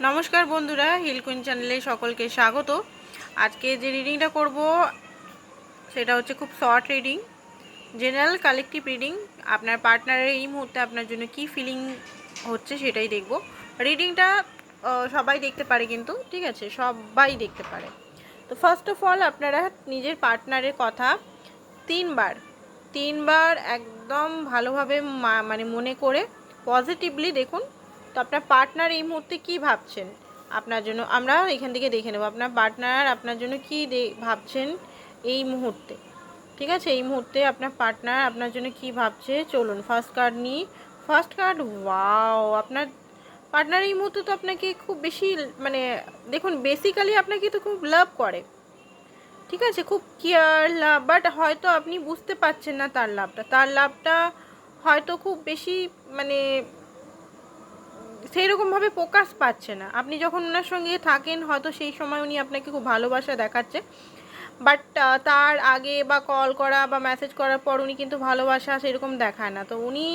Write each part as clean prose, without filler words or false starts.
নমস্কার বন্ধুরা, hill queen চ্যানেলে সকলকে স্বাগত। আজকে যে রিডিংটা করব সেটা হচ্ছে খুব short reading, general collective reading. আপনার পার্টনারের এই মুহূর্তে আপনার জন্য কি ফিলিং হচ্ছে সেটাই দেখব। রিডিংটা সবাই দেখতে পারে, কিন্তু ঠিক আছে, সবাই দেখতে পারে। তো ফার্স্ট অফ অল আপনারা নিজের পার্টনারের কথা তিনবার একদম ভালোভাবে মানে মনে করে পজিটিভলি দেখুন। তো আপনার পার্টনার এই মুহূর্তে কী ভাবছেন আপনার জন্য, আমরা এখান থেকে দেখে নেব আপনার পার্টনার আপনার জন্য কী ভাবছেন এই মুহূর্তে। ঠিক আছে, এই মুহূর্তে আপনার পার্টনার আপনার জন্য কী ভাবছে। চলুন ফার্স্ট কার্ড নিই। ফার্স্ট কার্ড, ওয়াও, আপনার পার্টনার এই মুহূর্তে তো আপনাকে খুব বেশি মানে দেখুন, বেসিক্যালি আপনাকে তো খুব লাভ করে, ঠিক আছে, খুব কেয়ার লাভ। বাট হয়তো আপনি বুঝতে পারছেন না তার লাভটা হয়তো খুব বেশি মানে সেই রকমভাবে প্রকাশ পাচ্ছে না। আপনি যখন ওনার সঙ্গে থাকেন হয়তো সেই সময় উনি আপনাকে খুব ভালোবাসা দেখাচ্ছে, বাট তার আগে বা কল করা বা মেসেজ করার পর উনি কিন্তু ভালোবাসা সেরকম দেখায় না। তো উনি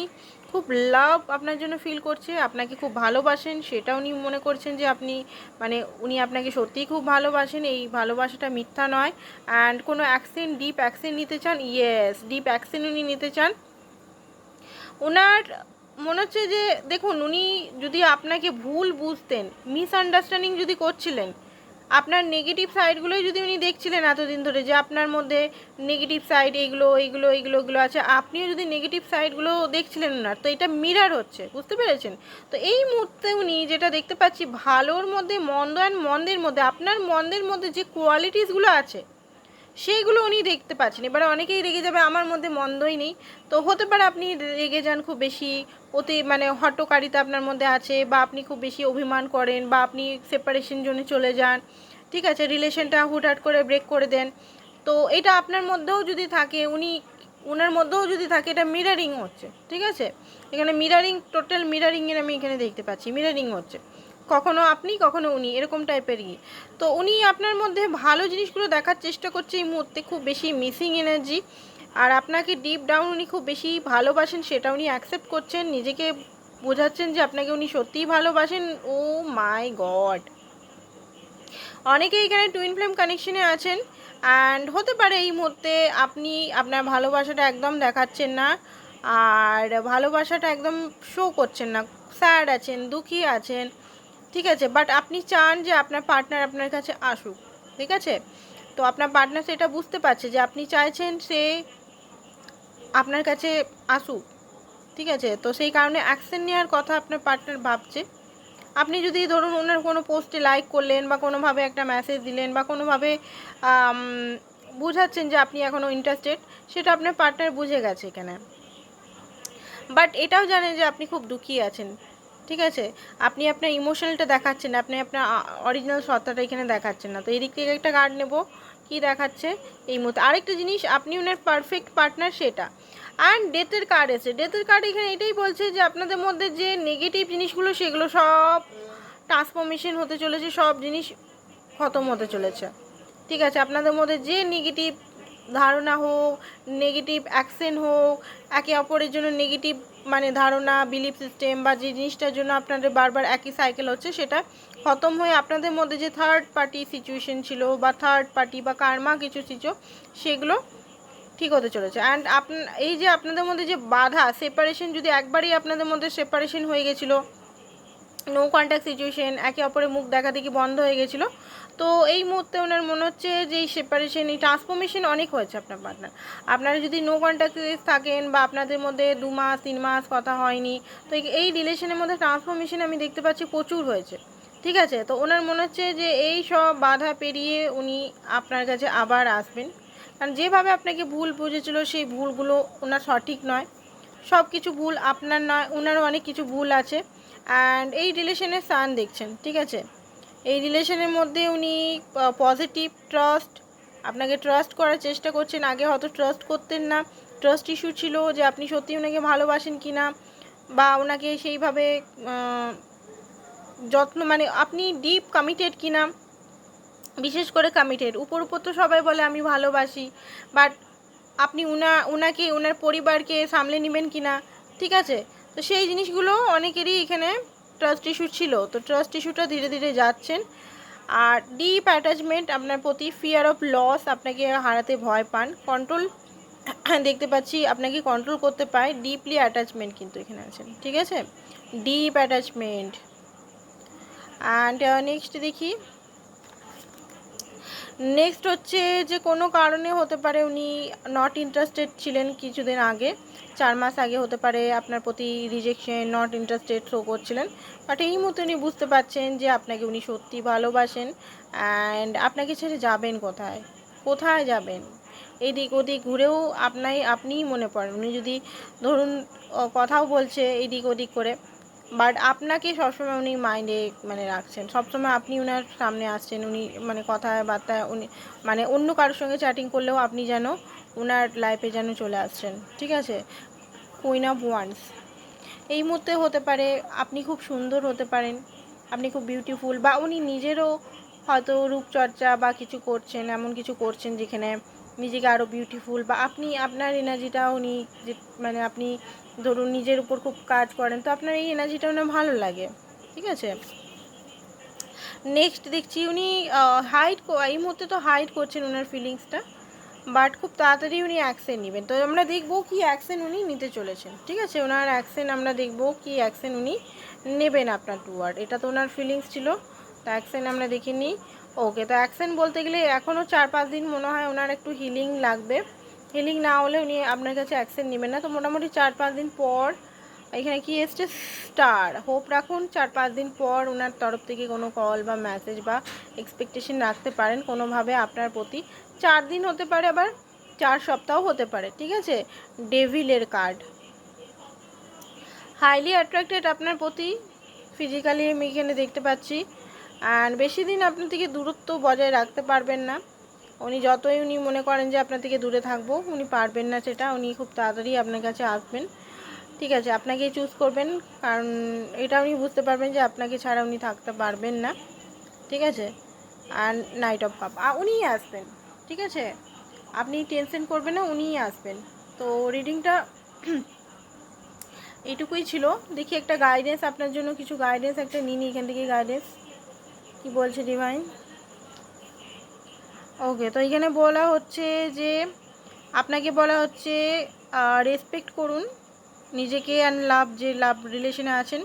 খুব লাভ আপনার জন্য ফিল করছে, আপনাকে খুব ভালোবাসেন, সেটা উনি মনে করছেন যে আপনি মানে উনি আপনাকে সত্যিই খুব ভালোবাসেন, এই ভালোবাসাটা মিথ্যা নয়। অ্যান্ড কোনো অ্যাকশন, ডিপ অ্যাকশন নিতে চান, ইয়েস, ডিপ অ্যাকশন উনি নিতে চান। ওনার মনে হচ্ছে যে দেখুন, উনি যদি আপনাকে ভুল বুঝতেন, মিসআন্ডারস্ট্যান্ডিং যদি করছিলেন, আপনার নেগেটিভ সাইডগুলোই যদি উনি দেখছিলেন এতদিন ধরে, যে আপনার মধ্যে নেগেটিভ সাইড এগুলো আছে, আপনিও যদি নেগেটিভ সাইডগুলো দেখছিলেন ওনার, তো এটা মিরার হচ্ছে, বুঝতে পেরেছেন? তো এই মুহূর্তে উনি যেটা দেখতে পাচ্ছি, ভালোর মধ্যে মন্দ অ্যান্ড মন্দের মধ্যে আপনার মন্দের মধ্যে যে কোয়ালিটিসগুলো আছে সেইগুলো উনি দেখতে পাচ্ছেন। এবারে অনেকেই রেগে যাবে আমার মধ্যে মন্দই নেই, তো হতে পারে আপনি রেগে যান খুব বেশি, মানে হটকারিতা আপনার মধ্যে আছে, বা আপনি খুব বেশি অভিমান করেন, বা আপনি সেপারেশন জোনে চলে যান, ঠিক আছে, রিলেশনটা হুটহাট করে ব্রেক করে দেন। তো এটা আপনার মধ্যেও যদি থাকে, ওনার মধ্যেও যদি থাকে, এটা মিরারিং হচ্ছে, ঠিক আছে, এখানে মিরারিং, টোটাল মিরারিংয়ের আমি এখানে দেখতে পাচ্ছি, মিরারিং হচ্ছে, কখনো আপনি কখনো উনি, এরকম টাইপেরই। তো উনি আপনার মধ্যে ভালো জিনিসগুলো দেখার চেষ্টা করছে এই মুহূর্তে, খুব বেশি মিসিং এনার্জি, আর আপনাকে ডিপ ডাউন উনি খুব বেশি ভালোবাসেন, সেটা উনি অ্যাকসেপ্ট করছেন, নিজেকে বোঝাচ্ছেন যে আপনাকে উনি সত্যিই ভালোবাসেন। ও মাই গড, অনেকেই এখানে টুইন ফ্লেম কানেকশনে আছেন, অ্যান্ড হতে পারে এই মুহূর্তে আপনি আপনার ভালোবাসাটা একদম দেখাচ্ছেন না, আর ভালোবাসাটা একদম শো করছেন না, স্যাড আছেন, দুঃখী আছেন, ঠিক আছে, বাট আপনি চান যে আপনার পার্টনার আপনার কাছে আসুক, ঠিক আছে। তো আপনার পার্টনার সেটা বুঝতে পারছে যে আপনি চাইছেন সে আপনার কাছে আসুক, ঠিক আছে, তো সেই কারণে অ্যাকশন নেওয়ার কথা আপনার পার্টনার ভাবছে। আপনি যদি ধরুন ওনার কোনো পোস্টে লাইক করলেন, বা কোনোভাবে একটা মেসেজ দিলেন, বা কোনোভাবে বোঝাচ্ছেন যে আপনি এখনও ইন্টারেস্টেড, সেটা আপনার পার্টনার বুঝে গেছে এখানে। বাট এটাও জানেন যে আপনি খুব দুঃখী আছেন, ঠিক আছে, আপনি আপনার ইমোশনালটা দেখাচ্ছেন, আপনি আপনার অরিজিনাল সত্তাটা এখানে দেখাচ্ছেন না। তো এই দিক থেকে একটা কার্ড নেব, কি দেখাচ্ছে এই মুহূর্তে। আরেকটা জিনিস, আপনি ওনার পারফেক্ট পার্টনার সেটা। অ্যান্ড ডেথের কার্ড এসে, ডেথের কার্ড এখানে এটাই বলছে যে আপনাদের মধ্যে যে নেগেটিভ জিনিসগুলো সেগুলো সব ট্রান্সফরমেশন হতে চলেছে, সব জিনিস খতম হতে চলেছে, ঠিক আছে। আপনাদের মধ্যে যে নেগেটিভ ধারণা হোক, নেগেটিভ অ্যাকশন হোক, একে অপরের জন্য নেগেটিভ মানে ধারণা, বিলিফ সিস্টেম, বা যে জিনিসটার জন্য আপনাদের বারবার একই সাইকেল হচ্ছে, সেটা খতম হয়ে আপনাদের মধ্যে যে থার্ড পার্টি সিচুয়েশন ছিল, বা থার্ড পার্টি বা কার্মা কিছু ছিল, সেগুলো ঠিক হতে চলেছে। অ্যান্ড এই যে আপনাদের মধ্যে যে বাধা, সেপারেশন, যদি একবারই আপনাদের মধ্যে সেপারেশন হয়ে গেছিলো, নো কন্ট্যাক্ট সিচুয়েশন, একে অপরের মুখ দেখা দেখি বন্ধ হয়ে গেছিলো, তো এই মুহূর্তে ওনার মনে হচ্ছে যে এই সেপারেশন, এই ট্রান্সফরমেশন অনেক হয়েছে আপনার পার্টনার। আপনারা যদি নো কন্ট্যাক্টে থাকেন, বা আপনাদের মধ্যে 2 মাস 3 মাস কথা হয়নি, তো এই রিলেশনের মধ্যে ট্রান্সফরমেশন আমি দেখতে পাচ্ছি প্রচুর হয়েছে, ঠিক আছে। তো ওনার মনে হচ্ছে যে এই সব বাধা পেরিয়ে উনি আপনার কাছে আবার আসবেন, কারণ যেভাবে আপনাকে ভুল বুঝেছিল সেই ভুলগুলো ওনার সঠিক নয়, সব কিছু ভুল আপনার নয়, ওনারও অনেক কিছু ভুল আছে। অ্যান্ড এই রিলেশনের সান দেখছেন, ঠিক আছে, এই রিলেশনের মধ্যে উনি পজিটিভ ট্রাস্ট, আপনাকে ট্রাস্ট করার চেষ্টা করছেন। আগে হয়তো ট্রাস্ট করতেন না, ট্রাস্ট ইস্যু ছিল যে আপনি সত্যি ওনাকে ভালোবাসেন কি না, বা ওনাকে সেইভাবে যত্ন, মানে আপনি ডিপ কমিটেড কি না, বিশেষ করে কমিটেড। উপর তো সবাই বলে আমি ভালোবাসি, বাট আপনি ওনাকে, ওনার পরিবারকে সামলে নেবেন কি না, ঠিক আছে। তো সেই জিনিসগুলো অনেকেরই এখানে ট্রাস্ট ইস্যু ছিল, তো ট্রাস্ট ইস্যুটা ধীরে ধীরে যাচ্ছেন। আর ডিপ অ্যাটাচমেন্ট আপনার প্রতি, ফিয়ার অফ লস, আপনাকে হারাতে ভয় পান, কন্ট্রোল দেখতে পাচ্ছি আপনাকে কন্ট্রোল করতে পায়, ডিপলি অ্যাটাচমেন্ট কিন্তু এখানে আছেন, ঠিক আছে, ডিপ অ্যাটাচমেন্ট। অ্যান্ড নেক্সট দেখি, নেক্সট হচ্ছে যে কোনো কারণে হতে পারে উনি নট ইন্টারেস্টেড ছিলেন কিছুদিন আগে, 4 মাস আগে হতে পারে আপনার প্রতি রিজেকশন, নট ইন্টারেস্টেড শো করছিলেন। বাট এই মতো উনি বুঝতে পারছেন যে আপনাকে উনি সত্যি ভালোবাসেন, অ্যান্ড আপনাকে ছেড়ে যাবেন কোথায়, কোথায় যাবেন, এদিক ওদিক ঘুরেও আপনিই মনে পড়েন। উনি যদি ধরুন কথাও বলছে এদিক ওদিক করে, বাট আপনাকে সবসময় উনি মাইন্ডে মানে রাখছেন, সবসময় আপনি ওনার সামনে আসছেন, উনি মানে কথাবার্তায় উনি মানে অন্য কারোর সঙ্গে চ্যাটিং করলেও আপনি যেন ওনার লাইফে যেন চলে আসছেন, ঠিক আছে। কুইন অফ ওয়ান্স, এই মুহূর্তে হতে পারে আপনি খুব সুন্দর হতে পারেন, আপনি খুব বিউটিফুল, বা উনি নিজেরও হয়তো রূপচর্চা বা কিছু করছেন, এমন কিছু করছেন যেখানে নিজেকে আরও বিউটিফুল, বা আপনি আপনার এনার্জিটা উনি যে মানে আপনি ধরুন নিজের উপর খুব কাজ করেন, তো আপনার এই এনার্জিটা ওনার ভালো লাগে, ঠিক আছে। নেক্সট দেখছি উনি এই মুহূর্তে তো হাইড করছেন ওনার ফিলিংসটা, বাট খুব তাড়াতাড়ি উনি অ্যাকশন নেবেন। তো আমরা দেখব কি অ্যাকশন উনি নিতে চলেছেন, ঠিক আছে, ওনার অ্যাকশন আমরা দেখব কি অ্যাকশন উনি নেবেন আপনার টুয়ার্ড। এটা তো ওনার ফিলিংস ছিল, তো অ্যাকশন আমরা দেখে নিই। ওকে, তো অ্যাকশন বলতে গেলে এখনও 4-5 দিন মনে হয় ওনার একটু হিলিং লাগবে, হিলিং না হলে উনি আপনার কাছে অ্যাকশন নেবেন না। তো মোটামুটি 4-5 দিন পর, এখানে কি এসছে, স্টার, হোপ রাখুন 4-5 দিন পর ওনার তরফ থেকে কোনো কল বা মেসেজ বা এক্সপেকটেশন রাখতে পারেন কোনোভাবে আপনার প্রতি। 4 দিন হতে পারে, আবার 4 সপ্তাহ হতে পারে, ঠিক আছে। ডেভিলের কার্ড, হাইলি অ্যাট্রাক্টেড আপনার প্রতি ফিজিক্যালি আমি এখানে দেখতে পাচ্ছি, অ্যান্ড বেশি দিন আপনার থেকে দূরত্ব বজায় রাখতে পারবেন না। উনি যতই উনি মনে করেন যে আপনার থেকে দূরে থাকবো, উনি পারবেন না সেটা, উনি খুব তাড়াতাড়ি আপনার কাছে আসবেন, ঠিক আছে, আপনাকেই চুজ করবেন, কারণ এটা উনি বুঝতে পারবেন যে আপনাকে ছাড়া উনি থাকতে পারবেন না, ঠিক আছে। আর নাইট অফ কাপ, উনিই আসবেন, ঠিক আছে, আপনি টেনশন করবেন না, উনিই আসবেন। তো রিডিংটা এইটুকুই ছিল। দেখি একটা গাইডেন্স আপনার জন্য, কিছু গাইডেন্স একটা নিই এখান থেকে, গাইডেন্স কি বলছে ডিভাইন। ওকে, তো এখানে বলা হচ্ছে যে আপনাকে বলা হচ্ছে রেসপেক্ট করুন নিজেকে, অ্যান্ড লাভ, যে লাভ রিলেশনে আছেন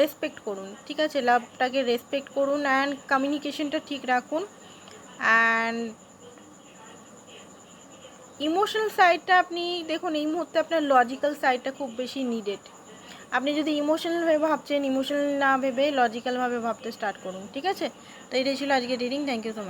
রেসপেক্ট করুন, ঠিক আছে, লাভটাকে রেসপেক্ট করুন, অ্যান্ড কমিউনিকেশনটা ঠিক রাখুন, অ্যান্ড ইমোশনাল সাইডটা আপনি দেখুন, এই মুহূর্তে আপনার লজিক্যাল সাইডটা খুব বেশি নিডেড। আপনি যদি ইমোশনালভাবে ভাবছেন, ইমোশনাল না ভেবে লজিক্যালভাবে ভাবতে স্টার্ট করুন, ঠিক আছে। তো এটাই ছিল আজকে reading, thank you so much.